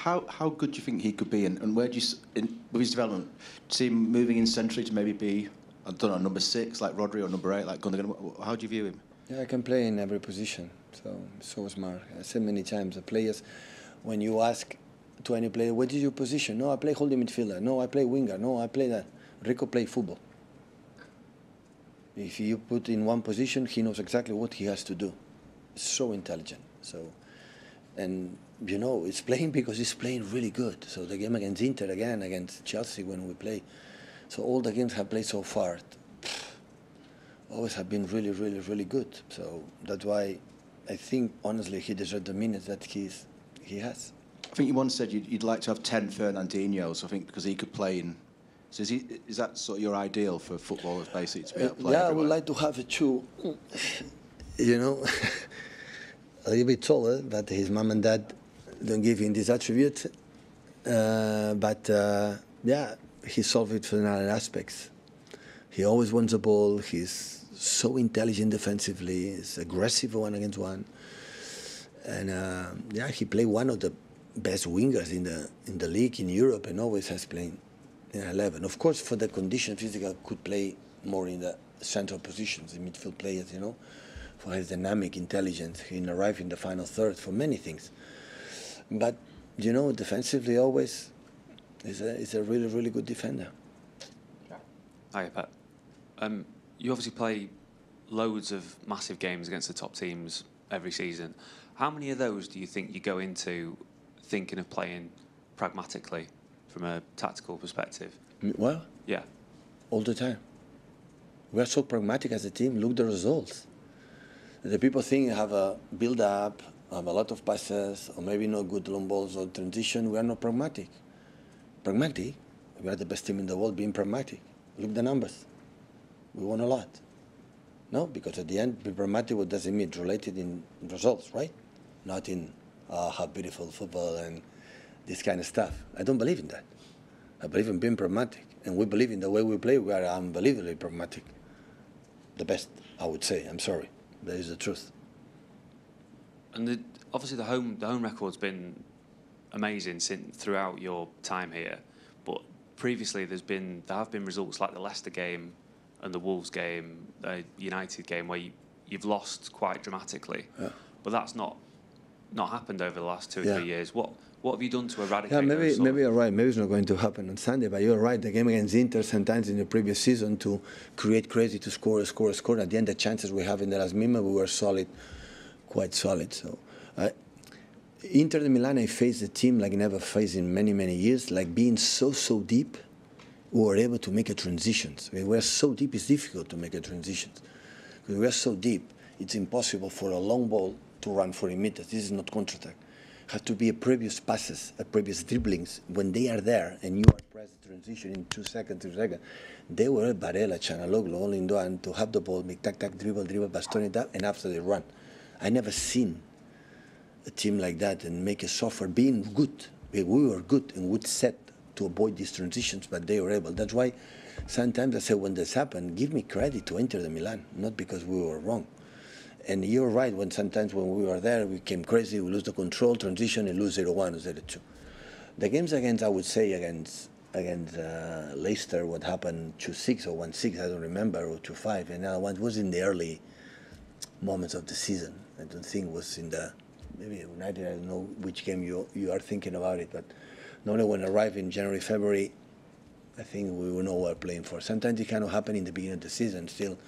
how good do you think he could be, and where do you, with his development, see him moving in centrally to maybe be, I don't know, number 6 like Rodri or number 8 like Gundogan? How do you view him? Yeah, I can play in every position, so smart. I said many times, the players, when you ask to any player, what is your position? No, I play holding midfielder. No, I play winger. No, I play that. Rico play football. If you put in one position, he knows exactly what he has to do. So intelligent. And you know, it's playing because he's playing really good. So the game against Inter again, against Chelsea when we play. So all the games have played so far always have been really, really, really good. So that's why I think, honestly, he deserves the minutes that he has. I think you once said you'd like to have 10 Fernandinhos, I think, because he could play in... So is that sort of your ideal for footballers, basically, to be able to play Yeah, everywhere? I would like to have 2, you know, a little bit taller, but his mom and dad don't give him this attribute. Yeah, he solved it for other aspects. He always wants the ball. He's so intelligent defensively. He's aggressive 1-against-1. And yeah, he played one of the best wingers in the league in Europe, and always has played in 11. Of course, for the condition, physical could play more in the central positions, the midfield players, you know, for his dynamic intelligence. He can arrive in the final third for many things. But, you know, defensively always is a really, really good defender. Hi, Pep. You obviously play loads of massive games against the top teams every season. How many of those do you think you go into thinking of playing pragmatically from a tactical perspective? Well, yeah, all the time. We are so pragmatic as a team. Look at the results. The people think have a build-up, have a lot of passes, or maybe not good long balls or transition. We are not pragmatic. Pragmatic? We are the best team in the world being pragmatic. Look at the numbers. We won a lot. No, because at the end, be pragmatic, what does it mean? Related in results, right? Not in how beautiful football and this kind of stuff. I don't believe in that. I believe in being pragmatic. And we believe in the way we play. We are unbelievably pragmatic. The best, I would say. I'm sorry. That is the truth. And obviously the home record's been amazing throughout your time here. But previously there have been results like the Leicester game and the Wolves game, the United game, where you've lost quite dramatically. Yeah. But that's not happened over the last 2 or 3 years. What have you done to eradicate those? Maybe you're right. Maybe it's not going to happen on Sunday, but you're right. The game against Inter, sometimes in the previous season, to create crazy, to score. At the end, the chances we have in the last minute, we were solid, quite solid. So, Inter de Milan, I faced a team like never faced in many, many years, like being so deep, we were able to make a transitions. We were so deep, it's difficult to make a transitions. Because we are so deep, it's impossible for a long ball to run 40 meters. This is not counter-attack. Have to be a previous passes, a previous dribblings. When they are there and you are pressed transition in 2 seconds, 3 seconds, they were Barella, Çalhanoğlu, all in one to have the ball, make tac, dribble, bastoni, that, and after they run. I never seen a team like that and make a suffer being good. We were good and would set to avoid these transitions, but they were able. That's why sometimes I say when this happened, give me credit to Inter de Milan, not because we were wrong. And you're right, sometimes when we were there, we came crazy, we lose the control, transition, and lose 0-1 or 0-2. The games against, I would say, against Leicester, what happened 2-6 or 1-6, I don't remember, or 2-5, and now one was in the early moments of the season. I don't think it was in the, maybe United, I don't know which game you are thinking about it, but normally when I arrive in January, February, I think we will know what we're playing for. Sometimes it cannot happen in the beginning of the season, still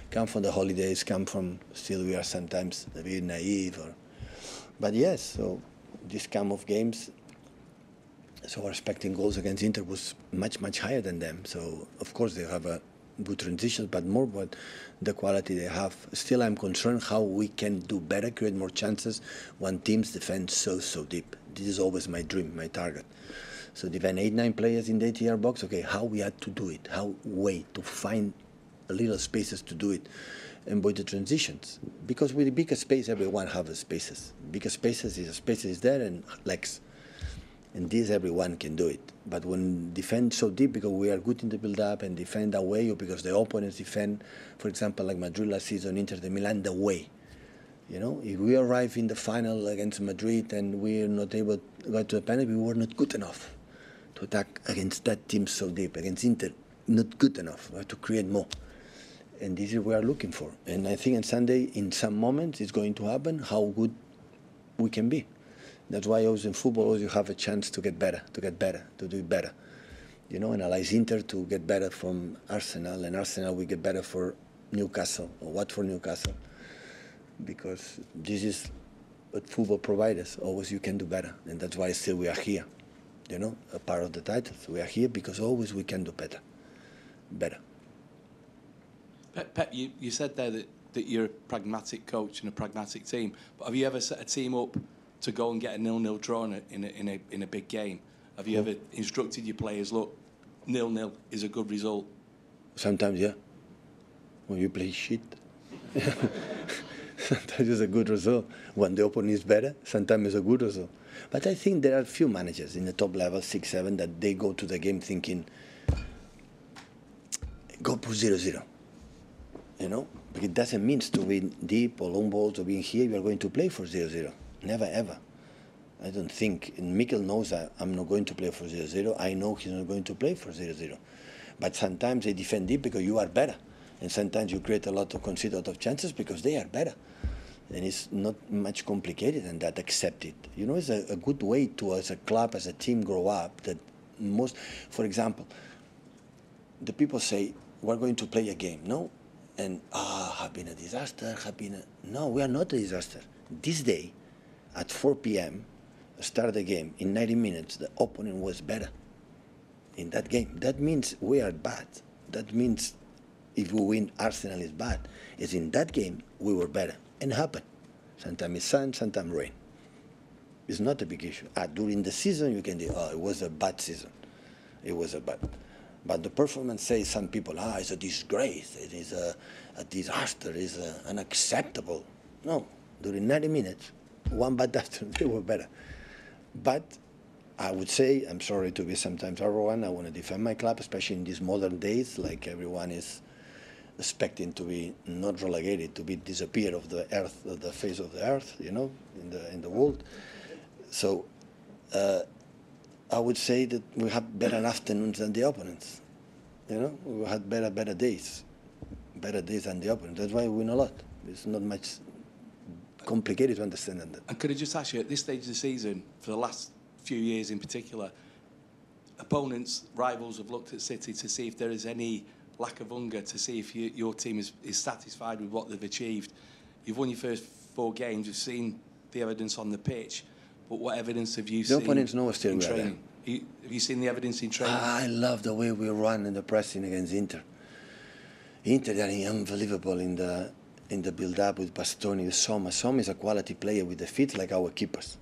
come from the holidays, still we are sometimes a bit naive. But yes, so this kind of games, so our expecting goals against Inter was much, much higher than them. So of course they have a good transition, but more about the quality they have. Still I'm concerned how we can do better, create more chances when teams defend so deep. This is always my dream, my target. So defend 8-9 players in the 80-yard box, okay, how we had to do it, to find a little spaces to do it, and avoid the transitions. Because with the bigger space, everyone has spaces. Bigger spaces is there and legs. And this, everyone can do it. But when defend so deep, because we are good in the build-up and defend away, or because the opponents defend, for example, like Madrid last season, Inter de Milan, the way. You know, if we arrive in the final against Madrid and we're not able to go to the penalty, we were not good enough to attack against that team so deep. Against Inter, not good enough. We have to create more. And this is what we are looking for. And I think on Sunday, in some moments, it's going to happen how good we can be. That's why always in football, always you have a chance to get better, to do it better. You know, analyze Inter to get better from Arsenal, and Arsenal we get better for Newcastle, or what for Newcastle. Because this is what football provides us. Always you can do better, and that's why still we are here. You know, a part of the titles. We are here because always we can do better. Pep, you said there that you're a pragmatic coach and a pragmatic team, but have you ever set a team up to go and get a 0-0 draw in a big game? Have you ever instructed your players, look, 0-0 is a good result? Sometimes, yeah. When you play shit. Sometimes it's a good result. When the opponent is better, sometimes it's a good result. But I think there are few managers in the top level, 6, 7, that they go to the game thinking, go for 0-0. You know? Because it doesn't mean to be deep or long balls or being here, you are going to play for 0-0. Never, ever. I don't think. And Mikel knows that I'm not going to play for 0-0. I know he's not going to play for 0-0. But sometimes they defend deep because you are better. And sometimes you create a lot of concede out of chances because they are better. And it's not much complicated than that. Accept it. You know, it's a good way to, as a club, as a team, grow up. That most, for example, the people say, we're going to play a game, no? And, have been a disaster, No, we are not a disaster. This day, at 4 p.m., start the game. In 90 minutes, the opponent was better in that game. That means we are bad. That means if we win, Arsenal is bad. It's in that game, we were better. And it happened. Sometimes it's sun, sometimes rain. It's not a big issue. During the season, you can say, it was a bad season. It was a bad. But the performance says some people, it's a disgrace. It is a disaster. It is unacceptable. No, during 90 minutes, one bad afternoon, they were better. But I would say, I'm sorry to be sometimes arrogant, I want to defend my club, especially in these modern days, like everyone is expecting to be not relegated, to be disappeared of the earth, of the face of the earth, you know, in the world. So I would say that we have better afternoons than the opponents. You know, we had better days than the opponents. That's why we win a lot. It's not much complicated to understand that. And could I just ask you, at this stage of the season, for the last few years in particular, opponents, rivals have looked at City to see if there is any lack of hunger, to see if your team is satisfied with what they've achieved. You've won your first 4 games, you've seen the evidence on the pitch, but what evidence have you seen? The opponents know still in training? Have you seen the evidence in training? I love the way we run in the pressing against Inter. Inter, they are unbelievable in the build-up with Bastoni, Soma. Soma is a quality player with the feet like our keepers.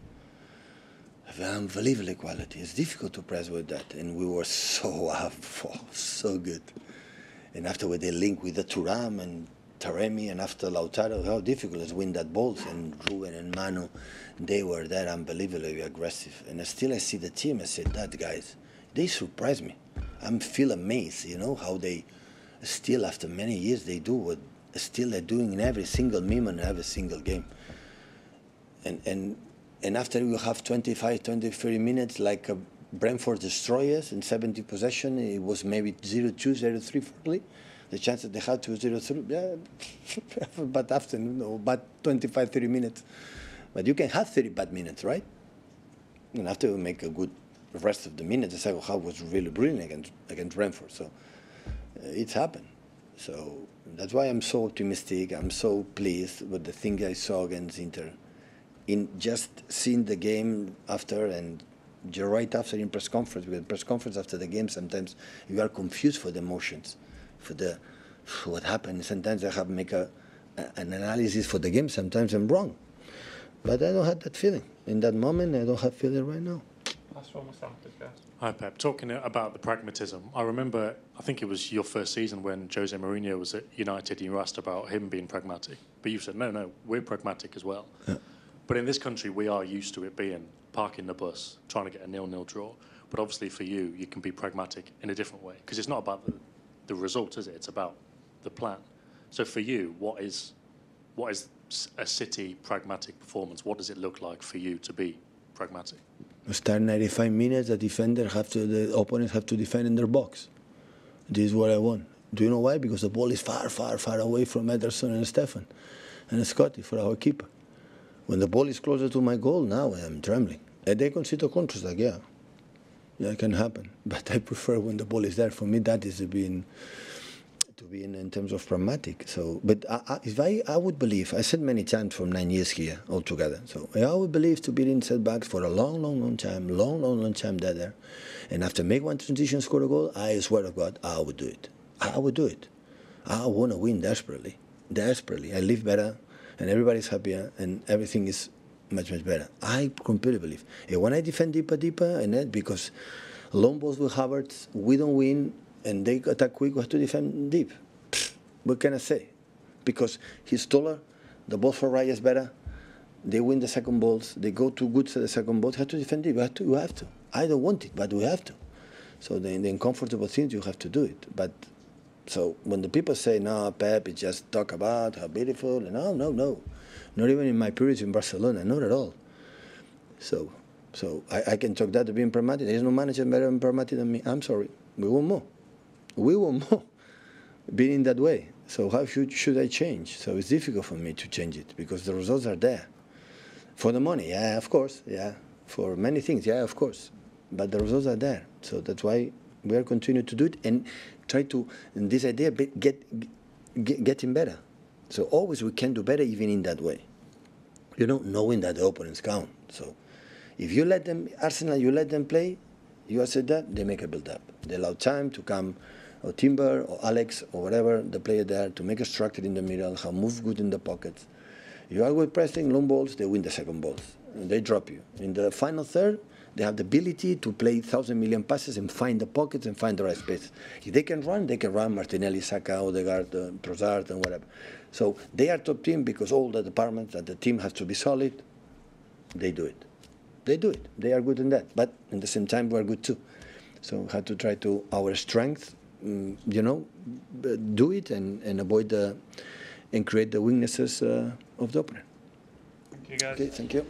Unbelievable quality. It's difficult to press with that, and we were so up, so good. And afterward, they link with the Thuram and Taremi, and after Lautaro, how difficult it is to win that balls. And Ruben and Manu, they were there unbelievably aggressive. And still I see the team, I said, that guys, they surprise me. I feel amazed, you know, how they still, after many years, they do what still they're doing in every single moment, in every single game. And after you have 25, 20, 30 minutes, like Brentford destroy us in 70 possession, it was maybe 0-2, 0-3 for the chance that they had to 0-3, yeah, but after, but 25, 30 minutes. But you can have 30 bad minutes, right? And after you make a good rest of the minutes, the second half was really brilliant against Brentford. So it's happened. So that's why I'm so optimistic. I'm so pleased with the thing I saw against Inter. In just seeing the game after, and right after in press conference, because press conference after the game, sometimes you are confused for the emotions, for what happened. Sometimes I have to make an analysis for the game. Sometimes I'm wrong. But I don't have that feeling. In that moment, I don't have feeling right now. That's one myself, yes. Hi, Pep. Talking about the pragmatism, I remember, I think it was your first season when Jose Mourinho was at United and you were asked about him being pragmatic. But you said, no, we're pragmatic as well. Yeah. But in this country, we are used to it being parking the bus, trying to get a 0-0 draw. But obviously for you, you can be pragmatic in a different way. Because it's not about the result, is it? It's about the plan. So for you, what is a City pragmatic performance, what does it look like for you to be pragmatic? Start 95 minutes, the opponents have to defend in their box. This is what I want. Do you know why? Because the ball is far, far, far away from Ederson and Stefan and Scotty for our keeper. When the ball is closer to my goal, now I'm trembling. And they concede a counter-attack, yeah, it can happen. But I prefer when the ball is there. For me, that is to be in terms of pragmatic. So, but if I would believe, I said many times for 9 years here altogether. So I would believe to be in setbacks for a long, long, long time, long time there. And after make one transition, score a goal, I swear to God, I would do it. I would do it. I want to win desperately. I live better, and everybody's happier, and everything is much, much better. I completely believe. And when I defend deeper, and that because long balls with Havertz, we don't win, and they attack quick, we have to defend deep. What can I say? Because he's taller, the ball for Raya is better, they win the second balls, they go too good to the second ball, you have to defend deep. You have to. I don't want it, but we have to. So the uncomfortable things, you have to do it. But so when the people say, no, Pep, it just talk about how beautiful, and no. Not even in my periods in Barcelona, not at all. So I can talk that to being pragmatic. There is no manager better and pragmatic than me. I'm sorry. We want more. Being in that way. So how should I change? So it's difficult for me to change it because the results are there. For the money, yeah, of course, yeah. For many things, yeah, of course. But the results are there. So that's why we are continuing to do it and try to, in this idea, getting better. So always we can do better even in that way. You know, knowing that the opponents count. So if you let them, Arsenal, you let them play, you said that, they make a build-up. They allow time to come, or Timber, or Alex, or whatever, the player there, to make a structure in the middle, how move good in the pockets. You are good pressing long balls, they win the second balls. And they drop you. In the final third, they have the ability to play 1,000 million passes and find the pockets and find the right space. If they can run Martinelli, Saka, Odegaard, Trossard, and whatever. So they are top team because all the departments that the team has to be solid, they do it. They are good in that. But at the same time, we are good too. So we have to try to, our strength, do it and avoid and create the weaknesses of the opponent. Thank you, guys. Okay, thank you.